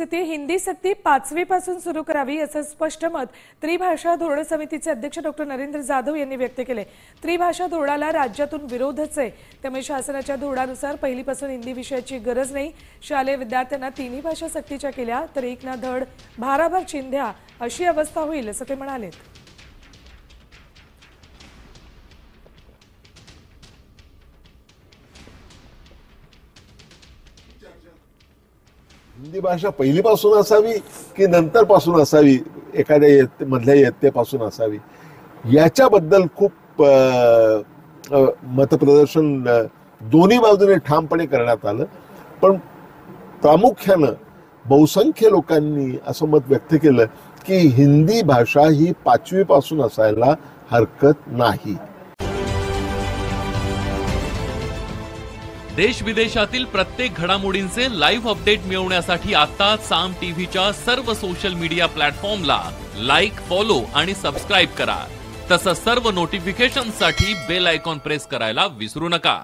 स्थिती हिंदी सक्ती 5वी पासून सुरू करावी असं स्पष्ट मत त्रिभाषा धोरण समितीचे अध्यक्ष डॉक्टर नरेंद्र जाधव यांनी व्यक्त केले। त्रिभाषा धोरणाला राज्यातून विरोधच आहे, त्यामुळे शासनाच्या धोरणानुसार पहिलीपासून हिंदी विषयाची गरज नाही। शालेय विद्यार्थ्यांना तिन्ही भाषा सक्तीच्या केल्या तर एक ना धड भाराभर चिंध्या अशी अवस्था होईल असं ते म्हणाले। हिंदी भाषा पहिलीपासून असावी की नंतर पासून असावी, एखाद्या मधल्या इयत्तेपासून असावी, याच्याबद्दल खूप मतप्रदर्शन दोन्ही बाजूने ठामपणे करण्यात आलं। पण प्रामुख्यानं बहुसंख्य लोकांनी असं मत व्यक्त केलं की हिंदी भाषा ही 5वी पासून असायला हरकत नाही। देश विदेशातील प्रत्येक घडामोडींचे लाईव्ह अपडेट मिळवण्यासाठी आता साम टीव्हीच्या सर्व सोशल मीडिया प्लॅटफॉर्मला लाईक, फॉलो आणि सबस्क्राईब करा। तसंच सर्व नोटिफिकेशनसाठी बेल आयकॉन प्रेस करायला विसरू नका।